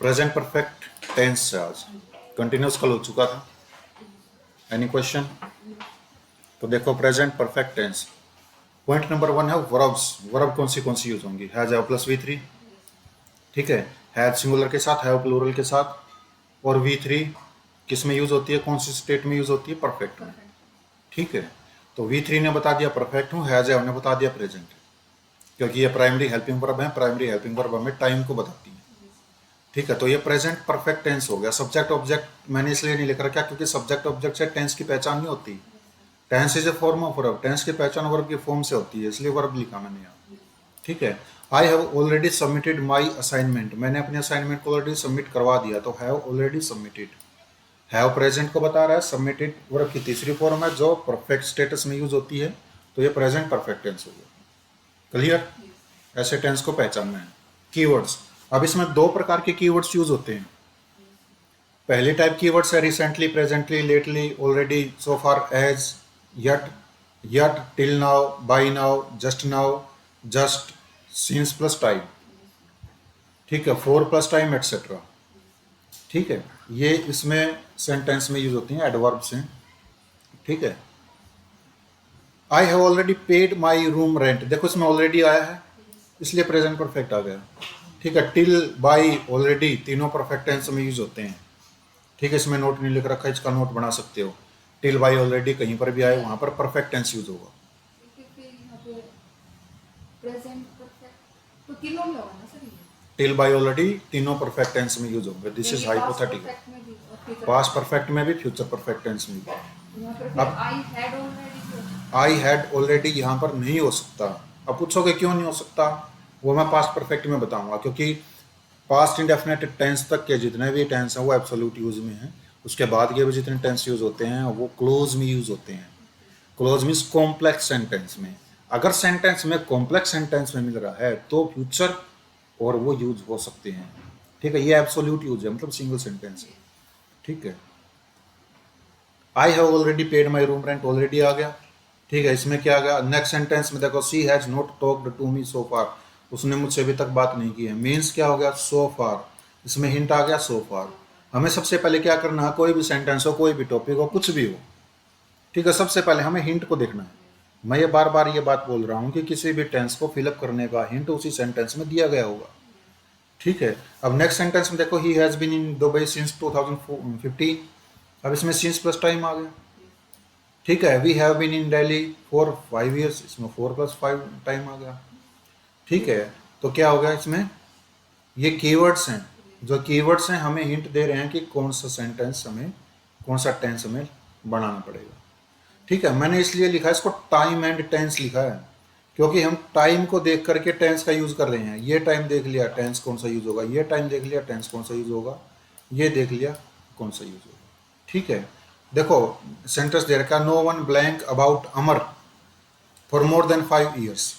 Present perfect tense से आज continuous कल हो चुका था। Any question? तो देखो present perfect tense point number 1 है वर्ब्स। वर्ब कौन सी यूज होंगी? हैज, हैव प्लस V3, ठीक है। हैज सिंगुलर के साथ, हैव प्लूरल के साथ, और V3 किस में यूज होती है? कौन सी स्टेट में यूज होती है? परफेक्ट में, ठीक है। तो V3 ने बता दिया परफेक्ट हूँ, हैज हैव ने बता दिया प्रेजेंट, क्योंकि ये प्राइमरी हेल्पिंग वर्ब है। प्राइमरी हेल्पिंग वर्ब हमें टाइम को बताती है, ठीक है। तो ये प्रेजेंट परफेक्ट टेंस हो गया। सब्जेक्ट ऑब्जेक्ट मैंने इसलिए नहीं लिख रखा क्योंकि सब्जेक्ट ऑब्जेक्ट से टेंस की पहचान नहीं होती। Tense is a form of verb, tense की पहचान वर्ब की फॉर्म से होती है, इसलिए वर्ब लिखा मैंने यहाँ, ठीक है। I have already submitted my assignment, मैंने अपने असाइनमेंट को ऑलरेडी सबमिट करवा दिया, तो have already submitted. Have present को बता रहा है, सबमिटेड वर्ब की तीसरी फॉर्म है जो परफेक्ट स्टेटस में यूज होती है, तो ये प्रेजेंट परफेक्ट टेंस हो गया। क्लियर? ऐसे टेंस को पहचानना है। कीवर्ड्स, अब इसमें दो प्रकार के कीवर्ड्स यूज होते हैं। पहले टाइप कीवर्ड्स है recently, presently, lately, already, so far, as, yet, yet, till now, by now, just, since plus time, ठीक है, फॉर प्लस टाइम, एटसेट्रा, ठीक है। ये इसमें सेंटेंस में यूज होती हैं, एडवर्ब्स हैं, ठीक है। I have already paid my room rent, देखो इसमें ऑलरेडी आया है इसलिए प्रेजेंट परफेक्ट आ गया, ठीक है। टिल, बाई, ऑलरेडी, तीनों परफेक्ट टेंस में यूज होते हैं, ठीक है। इसमें नोट नहीं लिख रखा, इसका नोट बना सकते हो। टिल, बाई, ऑलरेडी कहीं पर भी आए वहां पर परफेक्ट टेंस यूज होगा। टिल, बाई, ऑलरेडी तीनों परफेक्ट टेंस में यूज होंगे। This is hypothetical. Past perfect में भी, फ्यूचर परफेक्ट टेंस में भी। अब आई हैड ऑलरेडी यहाँ पर नहीं हो सकता। अब पूछोगे क्यों नहीं हो सकता, वो मैं पास्ट परफेक्ट में बताऊंगा, क्योंकि पास्ट इंडेफिनेट टेंस तक के जितने भी टेंस हैं वो एब्सोल्यूट यूज में हैं। उसके बाद के भी जितने टेंस यूज होते हैं वो क्लोज में यूज होते हैं। क्लोज मीन्स कॉम्प्लेक्स सेंटेंस में। अगर सेंटेंस में कॉम्प्लेक्स सेंटेंस में मिल रहा है तो फ्यूचर और वो यूज हो सकते हैं, ठीक है। ये एब्सोल्यूट यूज है, मतलब सिंगल सेंटेंस है, ठीक है। I have already paid my room rent, already आ गया, ठीक है। इसमें क्या आ गया? नेक्स्ट सेंटेंस में देखो, she has not talked to me so far, उसने मुझसे अभी तक बात नहीं की है। मीन्स क्या हो गया? सो फार। इसमें हिंट आ गया सो फार। हमें सबसे पहले क्या करना है? कोई भी सेंटेंस हो, कोई भी टॉपिक हो, कुछ भी हो, ठीक है, सबसे पहले हमें हिंट को देखना है। मैं ये बार बार ये बात बोल रहा हूँ कि किसी भी टेंस को फिलअप करने का हिंट उसी सेंटेंस में दिया गया होगा, ठीक है। अब नेक्स्ट सेंटेंस में देखो, he has been in Dubai since 2015, अब इसमें सिंस प्लस टाइम आ गया, ठीक है। We have been in Delhi for 5 years, इसमें 4 + 5 टाइम आ गया, ठीक है। तो क्या हो गया? इसमें ये कीवर्ड्स हैं, जो कीवर्ड्स हैं हमें हिंट दे रहे हैं कि कौन सा सेंटेंस हमें, कौन सा टेंस हमें बनाना पड़ेगा, ठीक है। मैंने इसलिए लिखा है इसको टाइम एंड टेंस लिखा है, क्योंकि हम टाइम को देख करके टेंस का यूज कर रहे हैं। ये टाइम देख लिया, टेंस कौन सा यूज होगा, ये टाइम देख लिया, टेंस कौन सा यूज होगा, ये देख लिया कौन सा यूज होगा, ठीक है। देखो सेंटेंस दे रखा, no one blank about Amar for more than 5 years।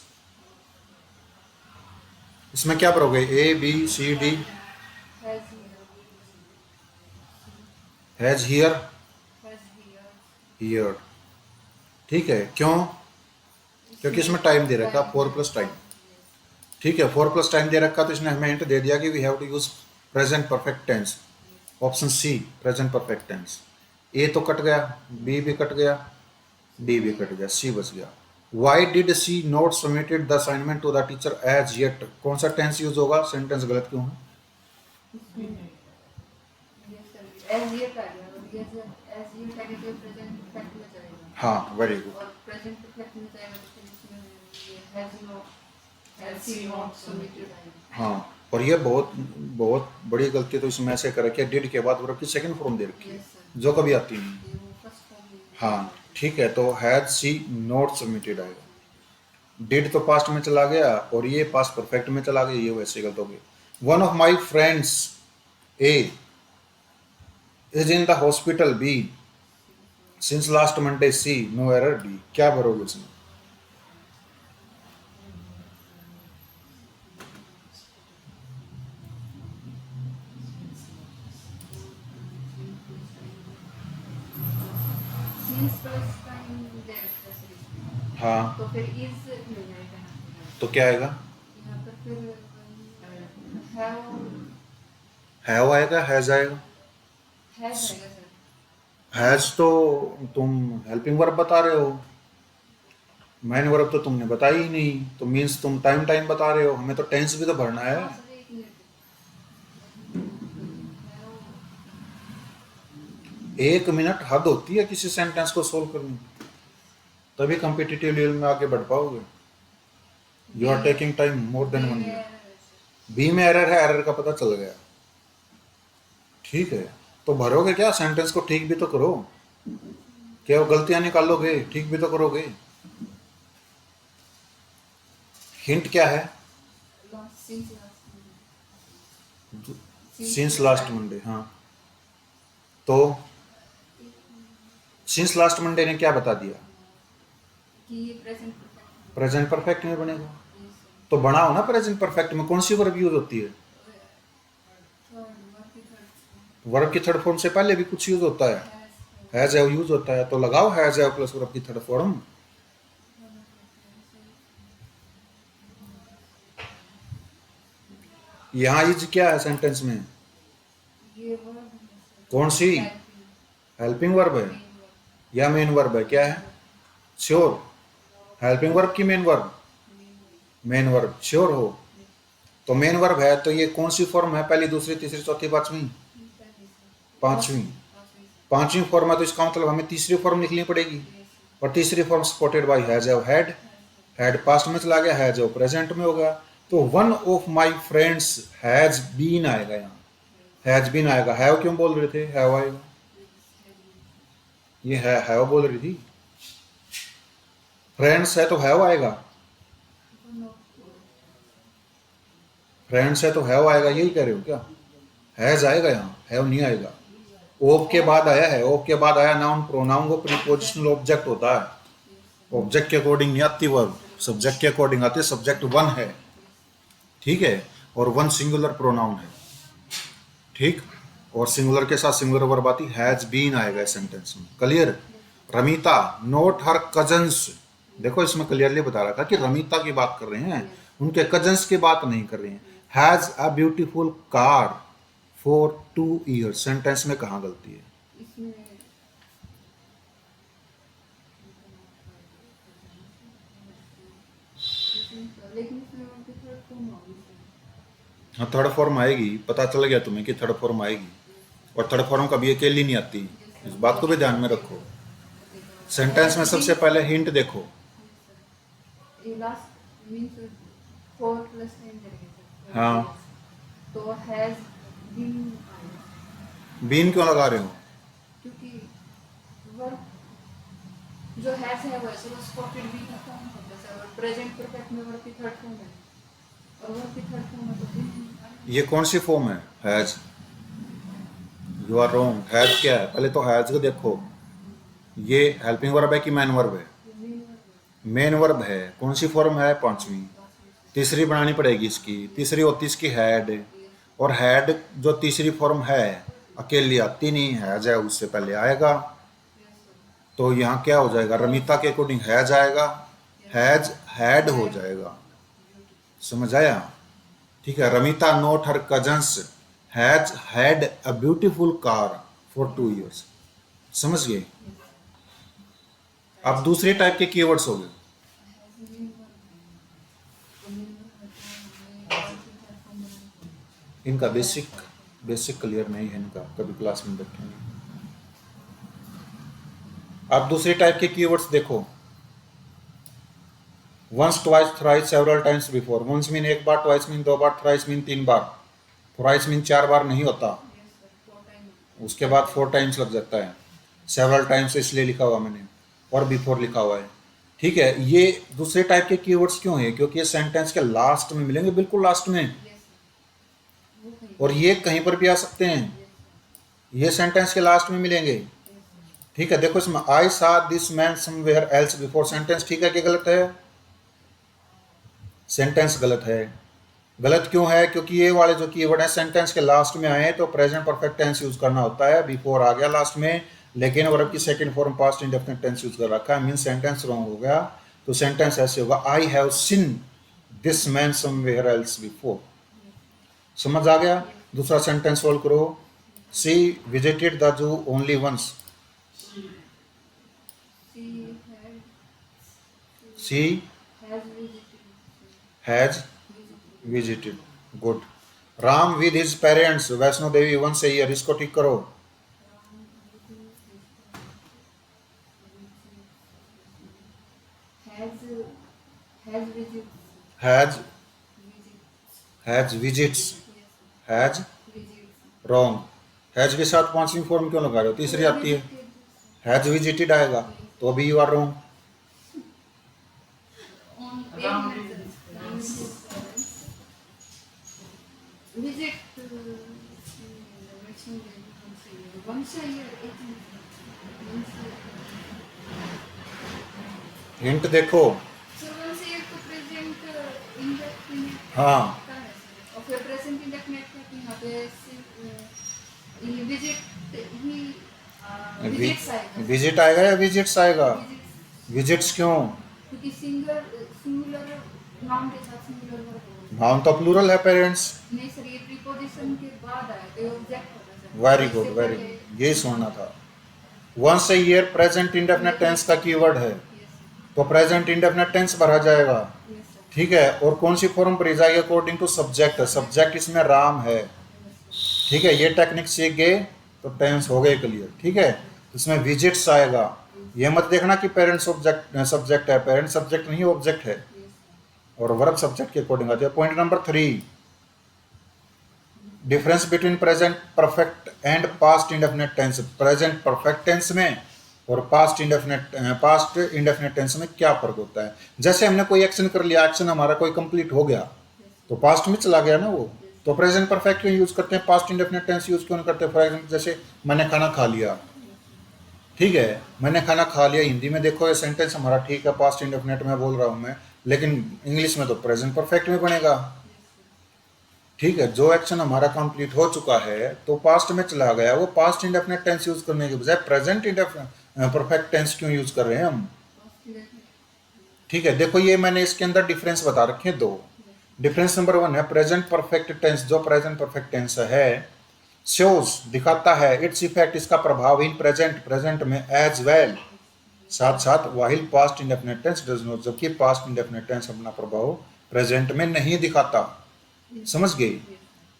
इसमें क्या भरोगे? A, B, C, D, has, here, here, ठीक है। क्यों? क्योंकि इसमें टाइम दे रखा 4 + टाइम, ठीक है। 4 + टाइम दे रखा तो इसने हमें हिंट दे दिया कि we have to use present perfect tense. Option C, present perfect tense. A तो कट गया, बी भी कट गया, डी भी कट गया, सी बच गया। Why did she not submitted the assignment to the teacher as yet, कौन सा टेंस यूज होगा? सेंटेंस गलत क्यों है? हाँ, वेरी गुड। हाँ, और ये बहुत बहुत बड़ी गलती तो इसमें ऐसे कर रखी है, डिड के बाद वर्ब की सेकंड फॉर्म दे रखी है जो कभी आती नहीं। हाँ, ठीक है। तो हैज सी नॉट सबमिटेड आएगा। डिड तो पास्ट में चला गया और ये पास्ट परफेक्ट में चला गया, ये वैसे गलत हो गया। One of my friends A is in the hospital B since last Monday C, no error D. क्या भरोगे इसमें? हाँ, तो फिर इज मिल जाएगा। तो क्या आएगा? यहाँ पर फिर have हैव आएगा, हैज आएगा? हैज आएगा सर। हैज तो तुम हेल्पिंग वर्ब बता रहे हो, मेन वर्ब तो तुमने बताया ही नहीं, तो मीन्स तुम टाइम टाइम बता रहे हो, हमें तो टेंस भी तो भरना है। हाँ सर, एक मिनट। एक मिनट हद होती है किसी सेंटेंस को सोल्व करने की, तभी कॉम्पिटिटिव लेवल में आगे बढ़ पाओगे। You are taking time more than one minute. B में एरर है, एरर का पता चल गया, ठीक है, तो भरोगे क्या? सेंटेंस को ठीक भी तो करो, क्या वो गलतियां निकालोगे? ठीक भी तो करोगे। हिंट क्या है? सिंस लास्ट मंडे, हाँ, तो सिंस लास्ट मंडे ने क्या बता दिया? कि ये प्रेजेंट परफेक्ट। प्रेजेंट परफेक्ट में बनेगा, तो बनाओ ना। प्रेजेंट परफेक्ट में कौन सी वर्ब यूज होती है? वर्ब की थर्ड फॉर्म से पहले भी कुछ यूज होता है, हैज हैव यूज होता है, तो लगाओ हैज हैव प्लस वर्ब की थर्ड फॉर्म। यहाँ इज क्या है सेंटेंस में? ये वर्ब है सर। कौन सी? हेल्पिंग वर्ब है या मेन वर्ब है? क्या है? श्योर? हेल्पिंग वर्ब की main verb? Main verb, sure हो? तो मेन वर्ब है तो ये कौन सी फॉर्म है? पहली, दूसरी, तीसरी, चौथी, पांचवी? पांचवी। पांचवी फॉर्म है तो इसका मतलब हमें तीसरी फॉर्म लिखनी पड़ेगी, और तीसरी form supported by has have had. Had passed में चला गया, हैज हैव प्रेजेंट में हो गया, तो one of my friends has been आएगा, यहाँ हैज बीन आएगा। हैव क्यों बोल रहे थे? हैव आएगा, ये हैव बोल रही थी। फ्रेंड्स है तो हैव आएगा, फ्रेंड्स है तो हैव आएगा, यही कह रहे हो क्या? हैज आएगा यहाँ, हैव नहीं आएगा। ऑफ के बाद आया है, ऑफ के बाद आया नाउन, प्रोनाउन को प्रीपोजिशनल ऑब्जेक्ट होता है, ऑब्जेक्ट के अकॉर्डिंग नहीं आती वर्ब, सब्जेक्ट के अकॉर्डिंग आती है। सब्जेक्ट वन है, ठीक है, और वन सिंगुलर प्रोनाउन है, ठीक, और सिंगुलर के साथ सिंगुलर वर्ब आती, हैज बीन आएगा इस सेंटेंस में। क्लियर? रमीता नॉट हर कजन्स, देखो इसमें क्लियरली बता रहा था कि रमीता की बात कर रहे हैं, उनके कजन्स की बात नहीं कर रहे हैं। Has a beautiful car for 2 years, sentence में कहाँ गलती है? इसमें लेकिन इसमें उनकी थर्ड फॉर्म होगी सर। हाँ, थर्ड फॉर्म आएगी, पता चल गया तुम्हें कि थर्ड फॉर्म आएगी, और थर्ड फॉर्म कभी अकेली नहीं आती, इस बात को भी ध्यान में रखो। सेंटेंस में सबसे पहले हिंट देखो। ये लास्ट मींस 4 प्लस 10 करेंगे सर। हाँ, तो हैज बीन आएगा, बीन क्यों लगा रहे हो? क्योंकि वर्ब जो हैज है वैसे वो स्पॉटेड बी का फॉर्म होता है सर, और प्रेजेंट परफेक्ट में वर्ब की थर्ड फॉर्म है, और वर्ब की थर्ड फॉर्म है तो बीन। ये कौन सी फॉर्म है? Has? You are wrong. Has क्या है? पहले तो हैज को देखो, ये हेल्पिंग वर्ब है कि मैन वर्ब है? मेन वर्ब है। कौन सी फॉर्म है? पांचवी। तीसरी बनानी पड़ेगी इसकी, तीसरी होती इसकी हैड, और हैड जो तीसरी फॉर्म है अकेली आती नहीं, हैज है उससे पहले आएगा, तो यहाँ क्या हो जाएगा? रमीता के अकॉर्डिंग हैज आएगा, हैज हैड हो जाएगा। समझ आया? ठीक है, Ramita not her cousins has had a beautiful car for 2 years. समझ गए? अब दूसरे टाइप के कीवर्ड्स हो गए। इनका बेसिक बेसिक क्लियर नहीं है, इनका कभी क्लास में देखेंगे। अब दूसरे टाइप के कीवर्ड्स देखो। Once, twice, thrice, several times before. Once mean एक बार, ट्वाइस मीन 2 बार, थ्राइस मीन 3 बार, थ्राइस मीन 4 बार नहीं होता, उसके बाद 4 टाइम्स लग जाता है। सेवरल टाइम्स इसलिए लिखा हुआ मैंने, और बिफोर लिखा हुआ है, ठीक है। ये दूसरे टाइप के कीवर्ड्स क्यों है? क्योंकि ये सेंटेंस के लास्ट में मिलेंगे, बिल्कुल लास्ट में, और ये कहीं पर भी आ सकते हैं, ये सेंटेंस के लास्ट में मिलेंगे, ठीक है। देखो इसमें आई सा this man somewhere else before, sentence ठीक है कि गलत है? सेंटेंस गलत है। गलत क्यों है? क्योंकि ये वाले जो कीवर्ड है सेंटेंस के लास्ट में आए तो प्रेजेंट परफेक्ट टेंस यूज करना होता है, बिफोर आ गया लास्ट में, लेकिन वर्ब की second form past indefinite tense use कर रखा है, मीन सेंटेंस रॉन्ग हो गया। तो सेंटेंस ऐसे होगा, I have seen this man somewhere else before. समझ आ गया? दूसरा सेंटेंस सोल्व करो। She visited the zoo only once. She had she has visited. Has visited. Good. Ram with his parents Vaishno Devi once a year, इसको ठीक करो। Has visited. Has Visit. Has visits. Yes. Has Visits. Wrong. Has के साथ पांचवी form क्यों लगा रहे हो? तीसरी आती है। हैज विजिटेड आएगा तो अभी you are wrong. On Ram visits. Visit once a year. Once a year. Hint देखो। So once a year to present indefinite हाँ का है sir. और फिर present indefinite का कि यहाँ पे visit ही visits आएगा. विजिट आएगा या विजिट्स आएगा? Visits. विजिट्स क्यों? क्योंकि सिंगुलर नाउन के साथ सिंगुलर वर्ब होगा. नाउन तो प्लूरल है पेरेंट्स। नहीं सर ये प्रीपोजिशन के बाद आया तो ऑब्जेक्ट होगा sir. Very good very good, यही सुनना था। Once a year present indefinite tense का कीवर्ड है, तो प्रेजेंट इंडेफिनिट टेंस भरा जाएगा। ठीक है, और कौन सी फॉर्म भरी जाएगी? According to subject. सब्जेक्ट इसमें राम है। ठीक है, ये टेक्निक सीख गए तो टेंस हो गए क्लियर। ठीक है, इसमें विजिट्स आएगा। ये मत देखना कि पेरेंट्स ऑब्जेक्ट सब्जेक्ट है, पेरेंट सब्जेक्ट नहीं ऑब्जेक्ट है, और वर्ब सब्जेक्ट के अकॉर्डिंग आते हैं। Point number 3, difference between present perfect and past indefinite tense. Present perfect tense में और पास्ट इंडेफिनिट टेंस में क्या फर्क होता है? जैसे हमने कोई एक्शन कर लिया, एक्शन हमारा कोई कंप्लीट हो गया तो पास्ट में चला गया ना वो, तो प्रेजेंट परफेक्ट क्यों यूज करते हैं, पास्ट इंडेफिनिट टेंस यूज क्यों नहीं करते? फॉर एग्जाम्पल जैसे मैंने खाना खा लिया। ठीक है, मैंने खाना खा लिया, हिंदी में देखो ये सेंटेंस हमारा ठीक है, पास्ट इंडेफिनिट में बोल रहा हूँ मैं, लेकिन इंग्लिश में तो प्रेजेंट परफेक्ट में बनेगा। ठीक है, जो एक्शन हमारा कंप्लीट हो चुका है तो पास्ट में चला गया, वो पास्ट इंडेफिनिट टेंस यूज करने के बजाय प्रेजेंट परफेक्ट टेंस क्यों यूज कर रहे हैं हम? ठीक है, देखो ये मैंने इसके अंदर डिफरेंस बता रखे हैं 2। डिफरेंस नंबर 1 है प्रेजेंट परफेक्ट टेंस, जो प्रेजेंट परफेक्ट टेंस है शोज दिखाता है इट्स इफेक्ट, इसका प्रभाव इन प्रेजेंट में एज वेल, साथ साथ while past indefinite tense does not, जबकि पास्ट इंडेफिनिट टेंस अपना प्रभाव प्रेजेंट में नहीं दिखाता। समझ गई?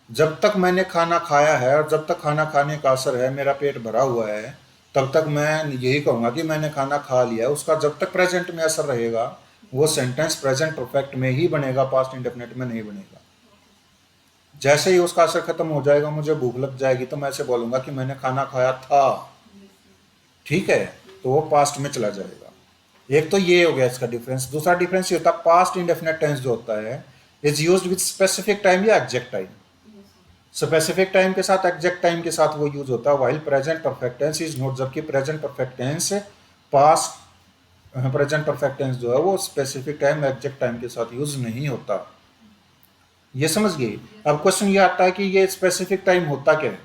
जब तक मैंने खाना खाया है और जब तक खाना खाने का असर है, मेरा पेट भरा हुआ है, तब तक मैं यही कहूँगा कि मैंने खाना खा लिया। उसका जब तक प्रेजेंट में असर रहेगा वो सेंटेंस प्रेजेंट परफेक्ट में ही बनेगा, पास्ट इंडेफिनिट में नहीं बनेगा। जैसे ही उसका असर खत्म हो जाएगा, मुझे भूख लग जाएगी, तो मैं ऐसे बोलूँगा कि मैंने खाना खाया था। ठीक है, तो वो पास्ट में चला जाएगा। एक तो ये हो गया इसका डिफरेंस। दूसरा डिफरेंस ये होता है पास्ट इंडेफिनिट टेंस जो होता है is used with specific time या एग्जैक्ट टाइम। स्पेसिफिक टाइम के साथ एग्जैक्ट टाइम के साथ वो यूज होता है, while present perfect tense is not, जबकि present perfect tense past present perfect tense जो है वो स्पेसिफिक टाइम एग्जैक्ट टाइम के साथ यूज नहीं होता। ये समझ गई? अब क्वेश्चन ये आता है कि ये स्पेसिफिक टाइम होता क्या है,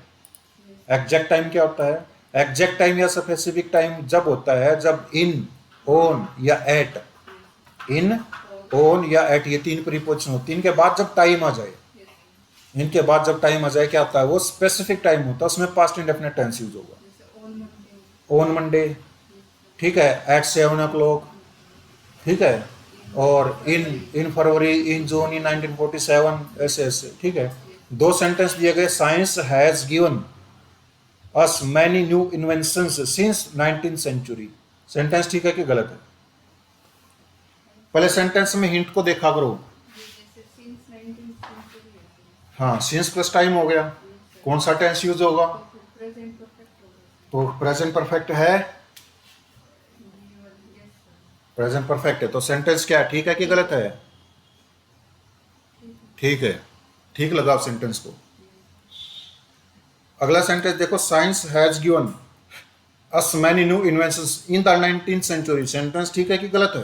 एग्जैक्ट टाइम क्या होता है? एग्जैक्ट टाइम या स्पेसिफिक टाइम जब होता है जब इन, ऑन या एट, इन, ऑन या एट, ये 3 प्रीपोजिशन होती है। इनके बाद जब टाइम आ जाए, इनके बाद जब टाइम आ जाए क्या आता है? वो स्पेसिफिक टाइम होता है, उसमें पास्ट इंडेफिनिट टेंस यूज होगा। ऑन मंडे, ठीक है, एट 7 o'clock, ठीक है, और इन फरवरी, इन जून, इन 1947, ऐसे ऐसे। ठीक है, 2 सेंटेंस दिए गए। Science has given us many new inventions since 19th century। Sentence ठीक है कि गलत है? पहले सेंटेंस में हिंट को देखा करो। हाँ, सिंस प्लस टाइम हो गया, कौन सा टेंस यूज होगा? तो प्रेजेंट परफेक्ट है, प्रेजेंट परफेक्ट है, तो सेंटेंस क्या है, ठीक है कि गलत है? ठीक है, ठीक लगाओ सेंटेंस को। अगला सेंटेंस देखो, science has given us many new inventions in the 19th century। Sentence ठीक है कि गलत है?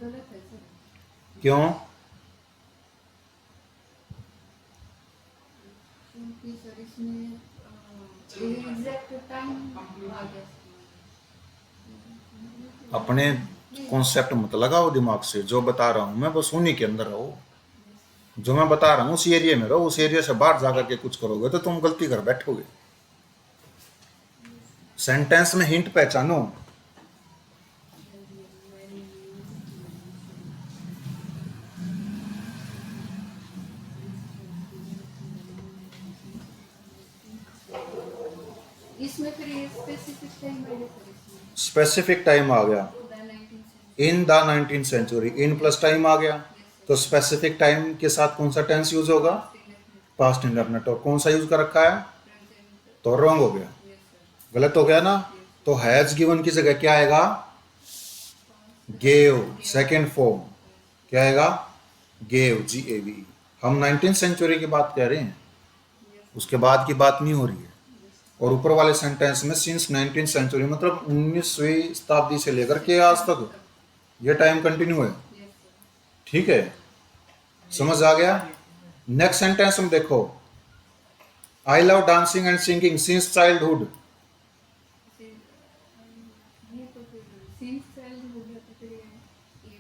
गलत है सर। क्यों? क्योंकि सर इसमें एग्जैक्ट टाइम आ गया। अपने कॉन्सेप्ट मत लगाओ दिमाग से, जो बता रहा हूं मैं बस उन्हीं के अंदर रहो। जो मैं बता रहा हूँ उस एरिया में रहो, उस एरिया से बाहर जाकर के कुछ करोगे तो तुम गलती कर बैठोगे। सेंटेंस में हिंट पहचानो। इसमें फिर ये स्पेसिफिक टाइम आएगा सर इसमें। स्पेसिफिक टाइम आ गया, To the 19th century. In the 19th century, in plus time आ गया। तो स्पेसिफिक टाइम के साथ कौन सा टेंस यूज होगा? Past indefinite. और कौन सा यूज कर रखा है? Present. तो रॉन्ग हो गया, Yes sir. गलत हो गया ना। तो हैज गिवन की जगह क्या आएगा? गेव, सेकेंड फॉर्म क्या आएगा? Gave, GAV। हम 19th सेंचुरी की बात कह रहे हैं, उसके बाद की बात नहीं हो रही है। और ऊपर वाले सेंटेंस में सिंस 19th सेंचुरी मतलब 19वीं शताब्दी से लेकर के आज तक ये टाइम कंटिन्यू है। Yes sir. ठीक है, समझ आ गया। नेक्स्ट सेंटेंस में देखो, I love dancing and singing since childhood. ये तो फिर since childhood है तो फिर ये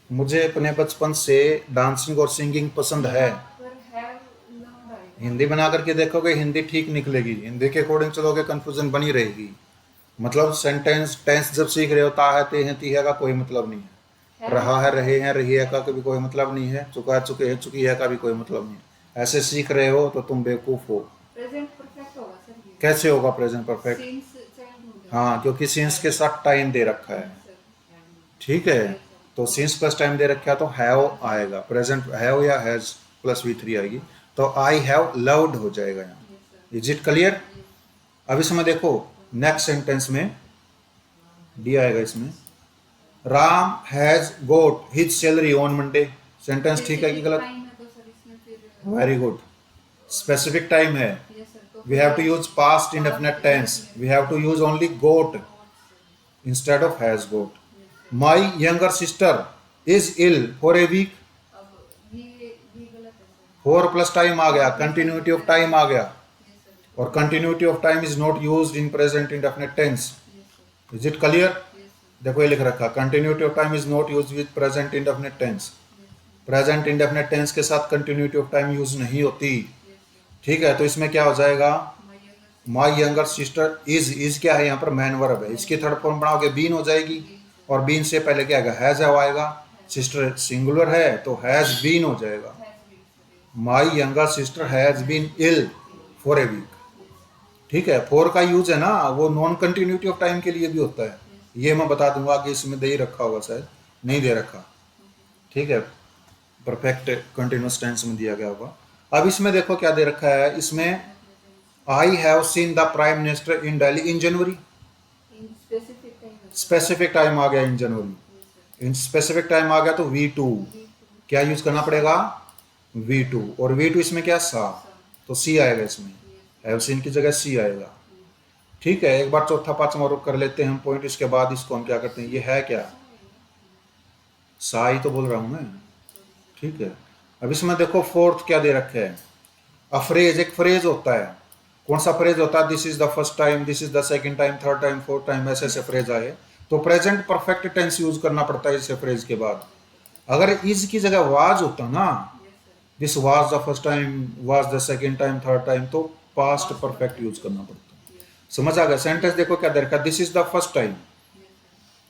मुझे अपने बचपन से डांसिंग और सिंगिंग पसंद है। पर have loved आएगा। हिंदी बना करके देखोगे, हिंदी ठीक निकलेगी। हिंदी के अकॉर्डिंग चलोगे, कंफ्यूजन बनी रहेगी। मतलब सेंटेंस टेंस जब सीख रहे हो, ता है, ते हैं, ती है का कोई मतलब नहीं है। रहा है, रहे हैं, रही है का भी कोई मतलब नहीं है। चुका है, चुके हैं, चुकी है का भी कोई मतलब नहीं है। ऐसे सीख रहे हो तो तुम बेवकूफ हो। प्रेजेंट परफेक्ट होगा सर ये। कैसे होगा प्रेजेंट परफेक्ट? Since childhood. हाँ, क्योंकि सिंस के साथ टाइम दे रखा है। ठीक है, तो सिंस प्लस टाइम दे रखा है तो हैव आएगा। प्रेजेंट हैव या हैज प्लस V3 आएगी, तो आई हैव लव्ड हो जाएगा यहाँ। Is it clear? अब इसमें देखो, नेक्स्ट सेंटेंस में डी आएगा इसमें, Ram has got his salary on Monday. Sentence ठीक है कि गलत? टाइम है तो सर इसमें फिर वेरी गुड। स्पेसिफिक टाइम है, यस सर तो we have to use past indefinite tense, we have to use only got instead of has got. My younger sister is ill for a week। अब ये गलत है sir. 4 plus time आ गया, continuity of time आ गया। Yes sir. और continuity of time is not used in present indefinite tense. Yes sir. Is it clear? Yes sir. देखो ये लिख रखा, continuity of time is not used with present indefinite tense. Present indefinite tense के साथ continuity of time use नहीं होती। ठीक है, तो इसमें क्या हो जाएगा? माई यंगर सिस्टर इज क्या है यहाँ पर? मैन वर्ब है। इसकी थर्ड फॉर्म बनाओगे बीन हो जाएगी, और बीन से पहले क्या आएगा? हैज आएगा। सिस्टर सिंगुलर है तो हैज बीन हो जाएगा। My younger sister has been ill for a week. ठीक है, फॉर का यूज है ना, वो नॉन कंटिन्यूटी ऑफ टाइम के लिए भी होता है। ये मैं बता दूंगा कि इसमें दे ही रखा होगा, शायद नहीं दे रखा। ठीक है, परफेक्ट कंटिन्यूस टेंस में दिया गया होगा। अब इसमें देखो क्या दे रखा है, इसमें आई have seen the prime minister in Delhi in January. In specific time है। स्पेसिफिक टाइम आ गया इन जनवरी। इन स्पेसिफिक टाइम आ गया तो V2 क्या यूज करना पड़ेगा? V2। और V2 इसमें क्या? सा, तो C आएगा इसमें। हैव सीन की जगह C आएगा। ठीक है, एक बार चौथा पांचवा और कर लेते हैं हम पॉइंट, इसके बाद इसको हम क्या करते हैं, ये है क्या? सा ही तो बोल रहा हूं मैं। ठीक है, अब इसमें देखो फोर्थ क्या दे रखे है, अफ्रेज। एक फ्रेज होता है, कौन सा फ्रेज होता है? This is the first time, this is the second time, third time, fourth time, ऐसे ऐसे फ्रेज आए तो प्रेजेंट परफेक्ट टेंस यूज करना पड़ता है इस फ्रेज के बाद। अगर इज की जगह वाज होता ना, this was the first time, was the second time, third time, तो पास्ट परफेक्ट यूज करना पड़ता। समझ आ गया? सेंटेंस देखो क्या दे रखा, this is the first time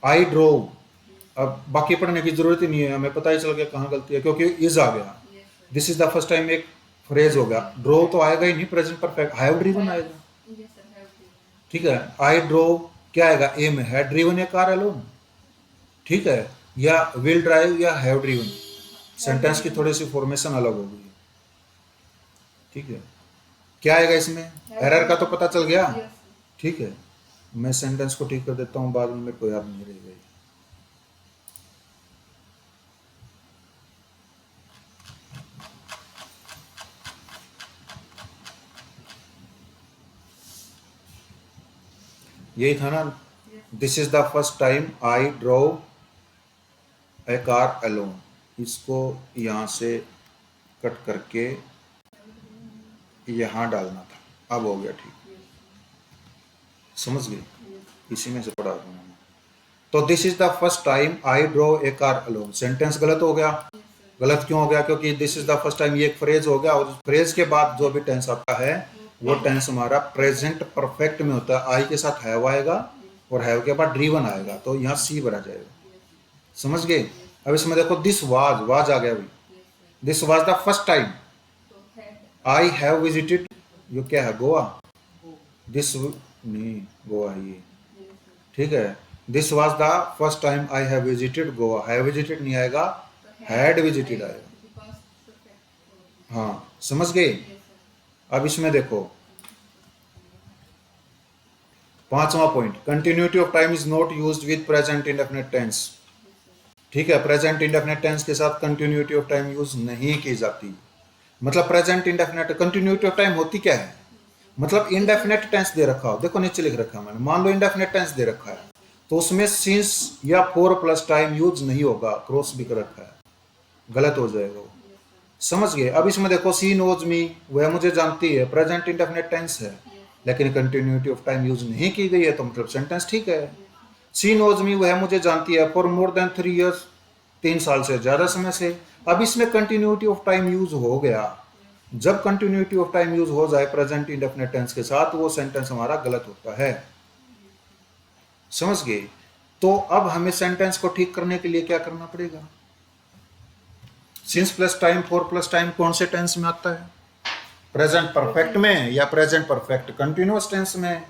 I drove. अब बाकी पढ़ने की जरूरत ही नहीं है, हमें पता ही चल गया कहाँ गलती है, क्योंकि इज आ गया। This is the first time एक फ्रेज हो गया, ड्रो तो आएगा ही नहीं, प्रेजेंट परफेक्ट हैव ड्रिवन आएगा। Yes sir have to. ठीक है, आई ड्रो क्या आएगा? एम है, ड्रिवन या कार अलोन। ठीक है, या विल ड्राइव या हैव ड्रिवन। सेंटेंस की थोड़ी सी फॉर्मेशन अलग होगी। ठीक है, क्या आएगा इसमें? एरर का तो पता चल गया। Yes sir. ठीक है, मैं सेंटेंस को ठीक कर देता हूँ, बाद में मेरे को याद नहीं रहेगा। यही था ना, this is the first time I drove A car alone. इसको यहाँ से कट करके यहाँ डालना था, अब हो गया ठीक। समझ गए? इसी में से पढ़ा दूंगा मैं। तो this is the first time I draw a car alone, sentence गलत हो गया। गलत क्यों हो गया? क्योंकि this is the first time ये एक फ्रेज हो गया, और फ्रेज के बाद जो भी टेंस आता है वो टेंस हमारा प्रेजेंट परफेक्ट में होता है। आई के साथ हैव आएगा और हैव के बाद ड्रीवन आएगा, तो यहाँ सी भरा जाएगा। समझ गए? अब इसमें देखो दिस वाज, वाज आ गया भाई, this was the first time तो हैड आई हैव विजिटेड, ये क्या है? गोवा। दिस नहीं, गोवा है ये, ठीक है। This was the first time I have visited Goa, have visited नहीं आएगा, हैड विजिटेड आएगा। हाँ, समझ गए? अब इसमें देखो पांचवा point, continuity of time is not used with present indefinite tense. ठीक है, प्रेजेंट इंडेफिनिट टेंस के साथ कंटिन्यूटी ऑफ टाइम यूज नहीं की जाती। मतलब present indefinite, continuity of time होती क्या है? मतलब इंडेफिनिट टेंस दे रखा हो, देखो नीचे लिख रखा है मैंने, मान लो इंडेफिनिट टेंस दे रखा है, तो उसमें सिंस या फोर प्लस टाइम यूज नहीं होगा, क्रॉस भी कर रखा है, गलत हो जाएगा वो। समझ गए? अब इसमें देखो सी नोज मी, वह मुझे जानती है, प्रेजेंट इंडेफिनिट टेंस है, लेकिन कंटिन्यूटी ऑफ टाइम यूज नहीं की गई है, तो मतलब सेंटेंस ठीक है। सी नोज मी, वह मुझे जानती है, फॉर मोर देन 3 years, 3 साल से ज्यादा समय से। अब इसमें कंटिन्यूटी ऑफ टाइम यूज हो गया। जब कंटिन्यूटी ऑफ टाइम यूज हो जाए प्रेजेंट इंडेफिनिट टेंस के साथ, वो सेंटेंस हमारा गलत होता है। समझ गए? तो अब हमें सेंटेंस को ठीक करने के लिए क्या करना पड़ेगा? Since plus time, four plus time कौन से टेंस में आता है? प्रेजेंट परफेक्ट में या प्रेजेंट परफेक्ट कंटिन्यूअस टेंस में।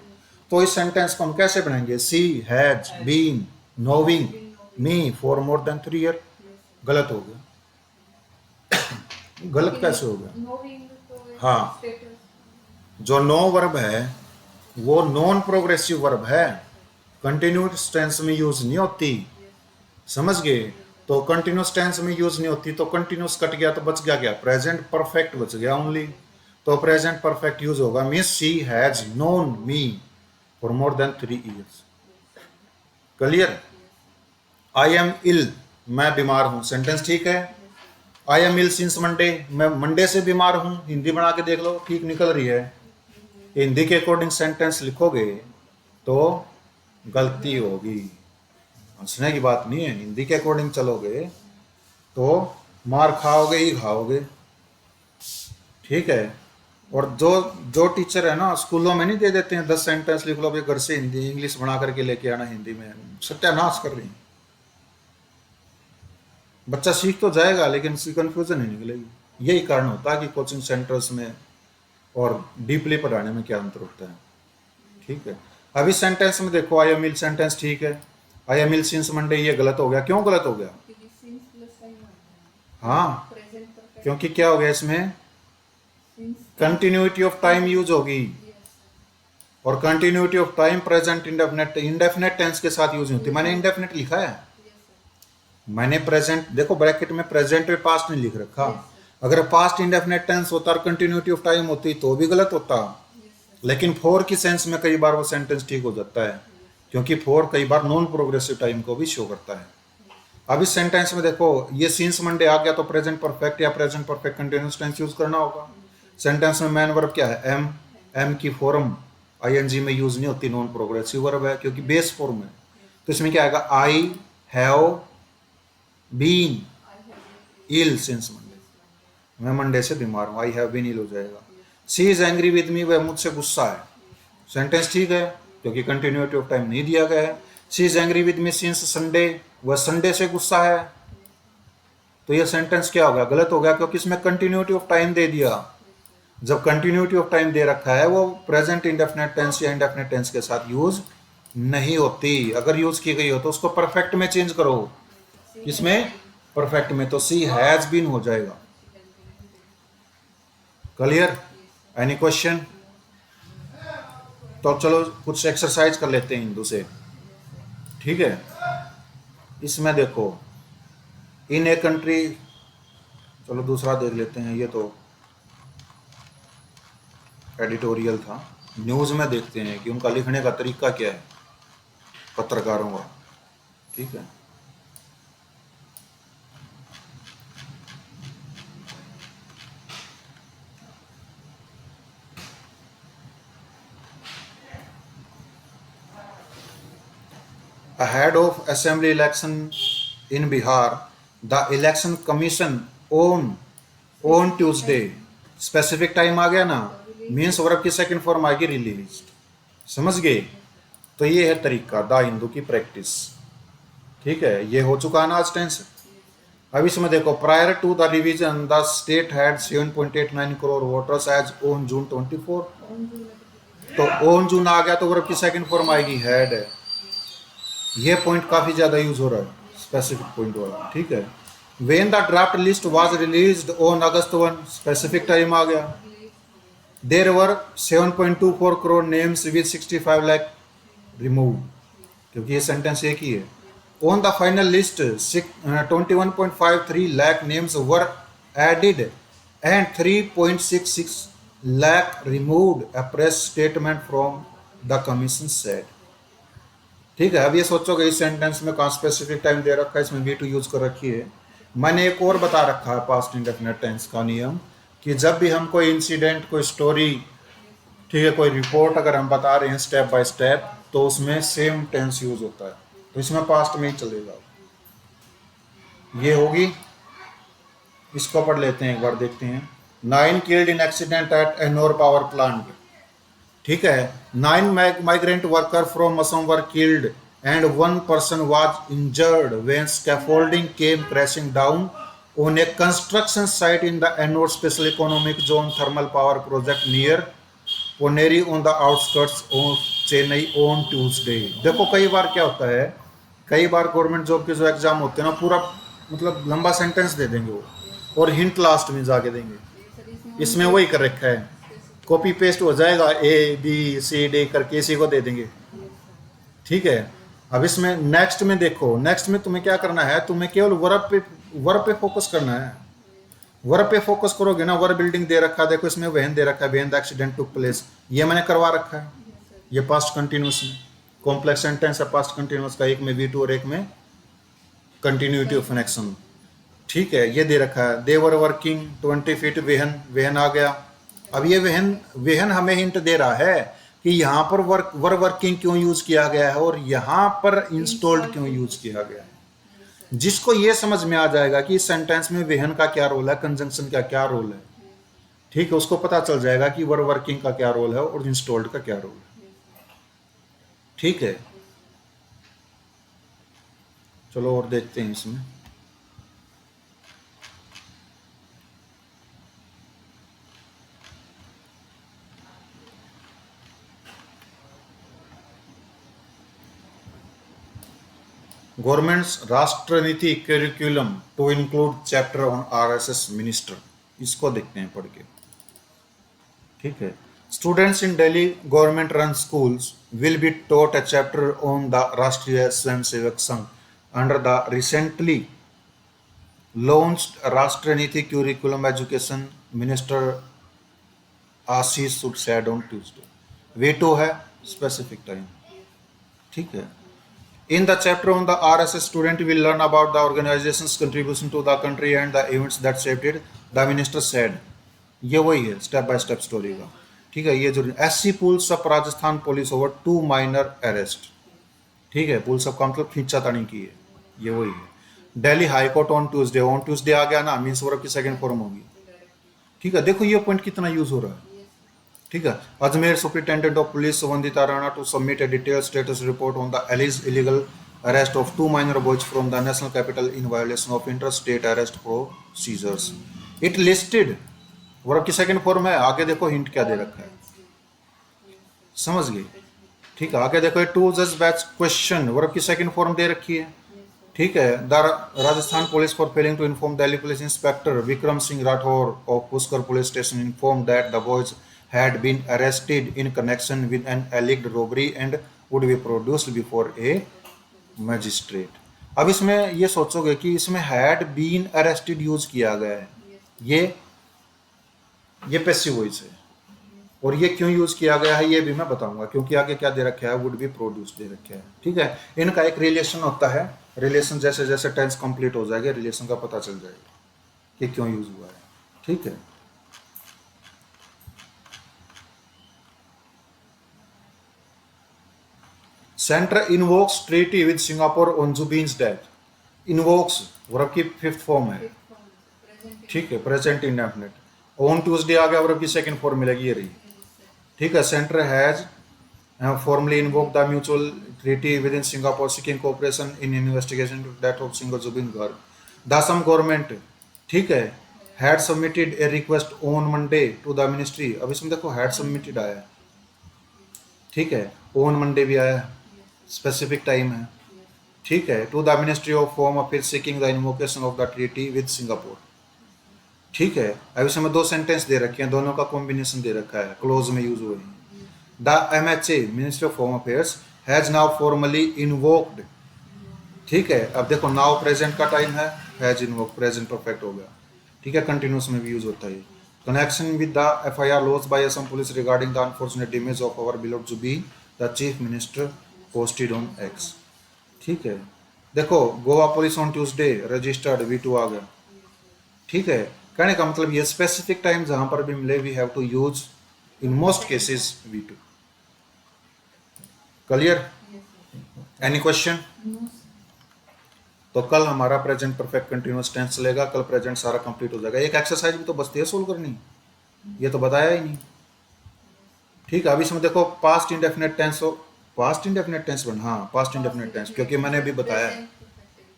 तो इस सेंटेंस को हम कैसे बनाएंगे? She has been knowing me for more than 3 years। गलत हो गया। गलत कैसे हो गया? नोविंग तो हाँ। स्टेटस जो नो वर्ब है वो नॉन प्रोग्रेसिव वर्ब है, कंटिन्यूस टेंस में यूज नहीं होती। समझ गए? तो कंटिन्यूस टेंस में यूज नहीं होती, तो कंटिन्यूस कट गया तो बच गया क्या? प्रेजेंट परफेक्ट बच गया ओनली। तो प्रेजेंट परफेक्ट यूज होगा, means she has known me for more than 3 years। Clear? I am ill, मैं बीमार हूं, सेंटेंस ठीक है। I am ill since Monday, मैं मंडे से बीमार हूं, हिंदी बना के देख लो, ठीक निकल रही है। हिंदी के अकॉर्डिंग सेंटेंस लिखोगे तो गलती होगी, हंसने की बात नहीं है। हिंदी के अकॉर्डिंग चलोगे तो मार खाओगे ही खाओगे। ठीक है? और जो जो टीचर है ना स्कूलों में नहीं दे देते हैं 10 सेंटेंस लिख लो भाई, घर से हिंदी इंग्लिश बना करके लेके आना, हिंदी में सत्यानाश कर रही हैं। बच्चा सीख तो जाएगा लेकिन उसकी कंफ्यूजन ही निकलेगी। यही कारण होता है कि कोचिंग सेंटर्स में और डीपली पढ़ाने में क्या अंतर होता है। ठीक है? अभी सेंटेंस में देखो, आई एम इल सेंटेंस ठीक है, I am ill since Monday ये गलत हो गया। क्यों गलत हो गया? क्योंकि सिंस प्लस टाइम आता है हाँ, प्रेजेंट परफेक्ट क्योंकि क्या हो गया इसमें? Since continuity of time use होगी, यस और continuity of time present indefinite indefinite tense के साथ यूज नहीं होती। मैंने इंडेफिनेट लिखा है, यस मैंने प्रेजेंट, देखो ब्रैकेट में प्रेजेंट में पास्ट नहीं लिख रखा। अगर पास्ट इंडेफिनेट टेंस होता और कंटिन्यूटी ऑफ टाइम होती तो भी गलत होता। लेकिन फोर की सेंस में कई बार वो सेंटेंस ठीक हो जाता है, क्योंकि फोर कई बार नॉन प्रोग्रेसिव टाइम को भी शो करता है। अब इस सेंटेंस में देखो, ये सिंस मंडे आ गया तो प्रेजेंट परफेक्ट या present perfect continuous tense use करना होगा। सेंटेंस में मैन वर्ब क्या है? एम। एम की फॉर्म आईएनजी में यूज नहीं होती, नॉन प्रोग्रेसिव वर्ब है क्योंकि बेस फॉर्म है। तो इसमें क्या आएगा? I have been ill since Monday, मैं मंडे से बीमार हूँ, आई हैव बीन इल हो जाएगा। She is angry with me, वह मुझसे गुस्सा है, सेंटेंस ठीक है क्योंकि कंटिन्यूटी ऑफ टाइम नहीं दिया गया है। She is angry with me since Sunday, वह संडे से गुस्सा है, तो यह सेंटेंस क्या हो गया? गलत हो गया, क्योंकि इसमें कंटिन्यूटी ऑफ टाइम दे दिया। जब कंटिन्यूटी ऑफ टाइम दे रखा है वो प्रेजेंट इंडेफिनेट टेंस या इंडेफिनेट टेंस के साथ यूज नहीं होती। अगर यूज की गई हो तो उसको परफेक्ट में चेंज करो। किसमें? परफेक्ट में। तो सी हैज बीन हो जाएगा। क्लियर? Any question? तो चलो कुछ एक्सरसाइज कर लेते हैं हिंदू से। ठीक है? इसमें देखो, इन ए कंट्री, चलो दूसरा देख लेते हैं, ये तो एडिटोरियल था। न्यूज़ में देखते हैं कि उनका लिखने का तरीका क्या है, पत्रकारों का। ठीक है? ahead of assembly election in Bihar, the election commission on Tuesday, specific time आ गया ना, मीन्स वर्ब की सेकंड फॉर्म आएगी रिलीज। समझ गए? तो ये है तरीका द हिंदू की प्रैक्टिस। ठीक है, ये हो चुका है ना आज टेंस। अब इसमें देखो, prior to the revision the state had 7.89 crore voters as on June 24। तो ऑन जून आ गया तो वर्ब की सेकंड फॉर्म आएगी हैड। ये पॉइंट काफी ज्यादा यूज हो रहा है, स्पेसिफिक पॉइंट वाला। ठीक है, when the draft list was released on August 1, specific time आ गया। There were 7.24 crore names with 65 lakh remove, क्योंकि ये सेंटेंस एक ही है। On the final list 21.53 lakh names were added and 3.66 lakh removed, a press statement from the commission said। ठीक है, अब ये सोचोगे इस सेंटेंस में कहाँ स्पेसिफिक टाइम दे रखा है, इसमें वी टू यूज कर रखी है। मैंने एक और बता रखा है पास्ट इंडेफिनिट टेंस का नियम, कि जब भी हम कोई इंसिडेंट, कोई स्टोरी, ठीक है, कोई रिपोर्ट अगर हम बता रहे हैं स्टेप बाय स्टेप, तो उसमें सेम टेंस यूज होता है। तो इसमें पास्ट में ही चलेगा। ये होगी, इसको पढ़ लेते हैं एक बार, देखते हैं। 9 killed in accident at Ennore power plant। ठीक है, 9 migrant worker from Assam were killed and 1 person was injured when scaffolding came crashing down on a construction site in the Ennore Special Economic Zone thermal power project near Poneri on the outskirts of Chennai on Tuesday। देखो कई बार क्या होता है, कई बार government job के जो exam होते हैं ना, पूरा मतलब लंबा सेंटेंस दे देंगे वो, और हिंट लास्ट में जाके देंगे। इसमें वही कर रखा है, कॉपी पेस्ट हो जाएगा, ए बी सी डी करके इसी को दे देंगे। ठीक है, अब इसमें नेक्स्ट में देखो, नेक्स्ट में तुम्हें क्या करना है, तुम्हें केवल वर्ब पे फोकस करना है। वर्ब पे फोकस करोगे ना, वर्ब बिल्डिंग दे रखा है, देखो इसमें वहन दे रखा है, वहन द एक्सीडेंट टुक प्लेस, ये मैंने करवा रखा है। ये पास्ट कंटिन्यूस में कॉम्प्लेक्स सेंटेंस है पास्ट कंटिन्यूस का, एक में वी टू और एक में कंटिन्यूटी ऑफ एन एक्शन। ठीक है, ये दे रखा है। दे वर वर्किंग 20 फीट, वेहन, वेहन आ गया। अब ये वेहन हमें हिंट दे रहा है कि यहाँ पर वर्किंग क्यों यूज किया गया है और यहाँ पर इंस्टॉल्ड क्यों यूज किया गया है। जिसको ये समझ में आ जाएगा कि इस सेंटेंस में वेहन का क्या रोल है, कंजंक्शन का क्या रोल है, ठीक है, उसको पता चल जाएगा कि वर्किंग का क्या रोल है और इंस्टॉल्ड का क्या रोल है। ठीक है, चलो और देखते हैं इसमें। Governments Rashtra Neeti curriculum to include chapter on RSS minister, इसको देखते हैं पढ़ के। ठीक है, students in Delhi government run schools will be taught a chapter on the Rashtriya Swayamsevak Sangh under the recently launched Rashtra Neeti curriculum education minister Ashish Sood said on Tuesday. वे टू है स्पेसिफिक टाइम। ठीक है, in the chapter on the RSS, student will learn about the organization's contribution to the country and the events that shaped it, the minister said। ये वही है step by step story का। ठीक है, ये जरूरी। SC police of Rajasthan police over 2 minor arrest. ठीक है, पुलिस ऑफ का मतलब खींचातानी की है, ये वही है। Delhi high court on Tuesday आ गया ना, मीन्स वर्ब की सेकंड फॉर्म होगी। ठीक है, देखो ये पॉइंट कितना यूज हो रहा है। ठीक है, Ajmer superintendent of police Vandita Rana to submit a detail status report on the alleged illegal arrest of 2 minor boys from the national capital in violation of inter state arrest procedures. It listed, verb की second form है। आगे देखो hint क्या दे रखा है, समझ गए। ठीक है, आगे देखो टू जज बैच क्वेश्चन, वर्ब की सेकंड फॉर्म दे रखी है। ठीक है, the Rajasthan police for failing to inform Delhi police inspector Vikram Singh Rathore of Pushkar police station inform that the boys had been arrested in connection with an alleged robbery and would be produced before a magistrate। अब इसमें ये सोचोगे कि इसमें had been arrested use किया गया है, ये पैसिव वॉइस है, और ये क्यों यूज किया गया है ये भी मैं बताऊंगा, क्योंकि आगे क्या दे रखा है, वुड बी प्रोड्यूस दे रखा है। ठीक है, इनका एक रिलेशन होता है, रिलेशन जैसे जैसे टेंस कंप्लीट हो जाएगा रिलेशन का पता चल जाएगा कि क्यों यूज हुआ है। ठीक है, centre invokes treaty with Singapore on Zubeen's death. Invokes verb की फिफ्थ फॉर्म है. fifth form, present ठीक है, प्रेजेंट इंडेफिनिट. ऑन ट्यूसडे आ गया, वर्ब की सेकंड फॉर्म मिलेगी, ये रही. ठीक है. Centre has formally invoked the mutual treaty within Singapore seeking cooperation in investigation to death of Singar Zubin Garg. The Assam government, ठीक है, had submitted a request on Monday to the ministry. अब इसमें देखो had submitted आया है. ठीक है, on Monday भी आया है, specific time है. ठीक है, to the Ministry of Home Affairs seeking the invocation of the treaty with Singapore. ठीक है. अब इसमें दो सेंटेंस दे रखे हैं, दोनों का कॉम्बिनेशन दे रखा है, क्लोज में यूज हुए हैं. The MHA Ministry of Home Affairs has now formally invoked. ठीक है. अब देखो नाउ प्रेजेंट का टाइम है, हैज इन्वोक्ड प्रेजेंट परफेक्ट हो गया. ठीक है, कंटिन्यूस में भी यूज होता है. Connection with the FIR lodged by Assam Police regarding the unfortunate image of our beloved Zubin, the Chief Minister posted on X. ठीक है. देखो Goa police on Tuesday registered V2 आ गया. ठीक है. कहने का मतलब ये स्पेसिफिक टाइम जहां पर भी मिले we have to use in most cases V2. Clear? Any question? तो कल हमारा प्रेजेंट परफेक्ट कंटिन्यूअस टेंस चलेगा. कल प्रेजेंट सारा कंप्लीट हो जाएगा. एक एक्सरसाइज भी तो बचती है सोल्व करनी, ये तो बताया ही नहीं. ठीक है. अभी इसमें देखो पास्ट इंडेफिनिट टेंस हो, पास्ट इंडेफिनिट टेंस बन, हाँ पास्ट इंडेफिनिट टेंस, क्योंकि मैंने अभी बताया है.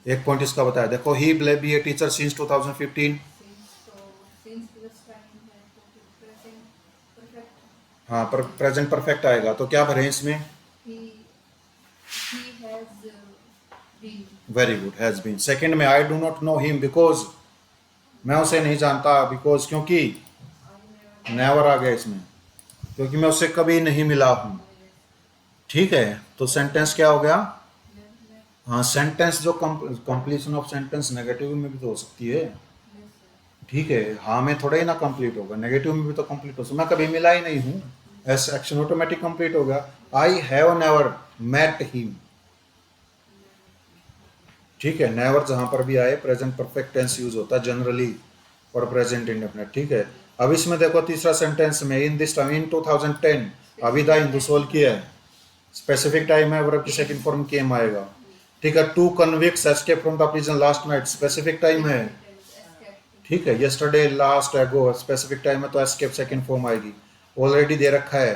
एक पॉइंट इसका बताया. देखो he will be a teacher since 2015. हाँ, पर प्रेजेंट परफेक्ट आएगा तो क्या भरें इसमें? Very good, has been. Second में I do not know him because, मैं उसे नहीं जानता, बिकॉज क्योंकि, नेवर आ गया इसमें, क्योंकि मैं उससे कभी नहीं मिला हूं. ठीक है. तो सेंटेंस क्या हो गया? हाँ, सेंटेंस जो कंप्लीशन ऑफ सेंटेंस नेगेटिव में भी तो हो सकती है. ठीक है. हाँ में थोड़ा ही ना कंप्लीट होगा, नेगेटिव में भी तो कंप्लीट हो सकता. मैं कभी मिला ही नहीं हूँ, ऐसा एक्शन ऑटोमेटिक कंप्लीट होगा. I have never met him. ठीक है. नेवर जहां पर भी आए प्रेजेंट परफेक्ट टेंस यूज होता है जनरली, और प्रेजेंट इंडेफिनिट. ठीक है. अब इसमें देखो तीसरा सेंटेंस में इन दिस टाइम इन 2010 अभी द हिंदू सोल किया है, स्पेसिफिक टाइम है, वर्ब की सेकंड फॉर्म केम आएगा. ठीक है. Two convicts escape from the prison last night, specific time है. ठीक है. Yesterday, last, ago, specific time है तो एस्केप सेकंड फॉर्म आएगी. ऑलरेडी दे रखा है.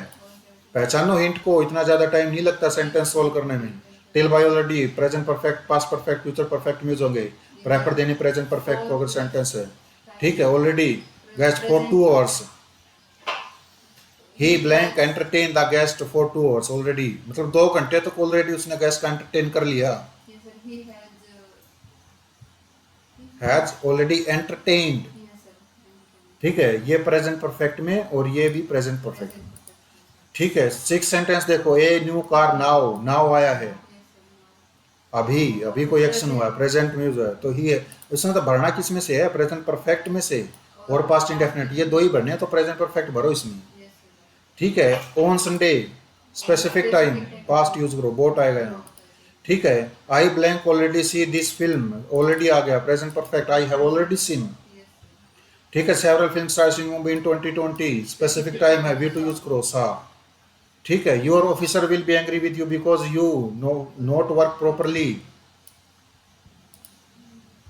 पहचानो हिंट को, इतना ज्यादा टाइम नहीं लगता सेंटेंस सोल्व करने में. Till by already, present perfect, past perfect, future perfect use होंगे. प्रेफर देनी प्रेजेंट परफेक्ट अगर सेंटेंस है. ठीक है. Already guest for 2 hours. He blank entertain the guest for 2 hours. Already मतलब 2 घंटे तक ऑलरेडी उसने गेस्ट का एंटरटेन कर लिया. Has already entertained. ठीक है. ये प्रेजेंट परफेक्ट में और ये भी प्रेजेंट परफेक्ट में. ठीक है. 6 सेंटेंस देखो. A new car now, now आया है, अभी, अभी कोई एक्शन हुआ है, प्रेजेंट में यूज है तो ही है. इसमें तो भरना किस में से है? प्रेजेंट परफेक्ट में से और पास्ट इंडेफिनिट, ये दो ही भरने हैं तो प्रेजेंट परफेक्ट भरो इसमें. ठीक है. On Sunday, specific time, past use करो, बोट आएगा यहाँ. ठीक है. I blank already see this film, already आ गया present perfect, I have already seen. ठीक है. Several film stars in movie in 2020, specific time है, वी टू यूज करो, सा. ठीक है. Your officer will be angry with you because you not work properly.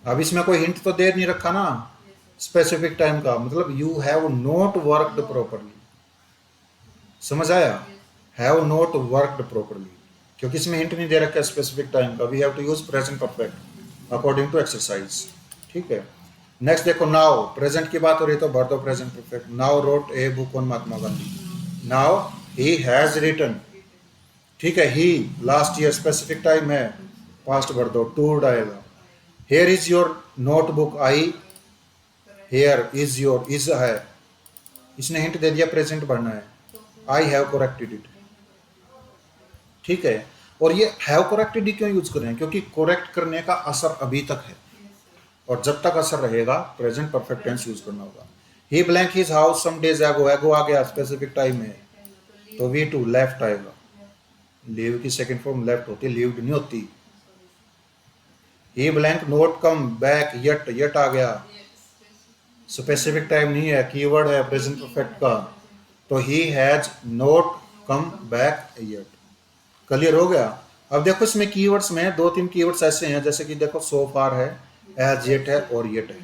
अब इसमें कोई हिंट तो दे नहीं रखा ना स्पेसिफिक टाइम का, मतलब you have not worked properly. समझ आया? हैव नॉट वर्कड प्रॉपरली, क्योंकि इसमें हिंट नहीं दे रखा स्पेसिफिक टाइम का. We have to use present perfect according to exercise. ठीक है. नेक्स्ट देखो. नाउ, प्रेजेंट की बात हो रही तो भर दो present perfect. Now wrote a book on Mahatma Gandhi. Now he has written. ठीक है. he last year, specific time है, पास्ट भर दो, toured आएगा. here is your notebook, I, here is your, is है, इसने हिंट दे दिया प्रेजेंट भरना है. I have corrected it. ठीक है. और ये have corrected it क्यों यूज कर रहे हैं? क्योंकि करेक्ट करने का असर अभी तक है, और जब तक असर रहेगा प्रेजेंट परफेक्ट टेंस यूज करना होगा. he blank his house some days ago, ago आ गया, स्पेसिफिक टाइम है तो V2 लेफ्ट आएगा. लीव की सेकंड फॉर्म लेफ्ट होती है, लीव्ड नहीं होती. He blank not come back yet, yet आ गया, स्पेसिफिक टाइम नहीं है, कीवर्ड है प्रेजेंट परफेक्ट का, तो he has note come back yet. Clear हो गया? अब देखो इसमें कीवर्ड्स में दो तीन कीवर्ड्स ऐसे हैं, जैसे कि देखो सो फार है, एज येट है और येट है।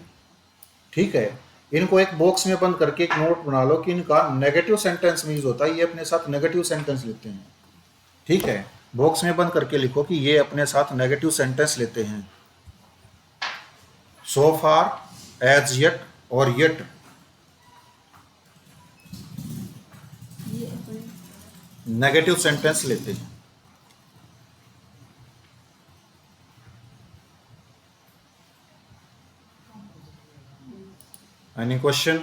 ठीक है, इनको एक बॉक्स में बंद करके एक नोट बना लो कि इनका नेगेटिव सेंटेंस में यूज होता है, ये अपने साथ नेगेटिव सेंटेंस लेते हैं। ठीक है, बॉक्स में बंद करके लिखो कि ये अपने साथ नेगेटिव सेंटेंस लेते हैं। सो फार, एज येट और येट ये अपने नेगेटिव सेंटेंस लेते हैं। Any question?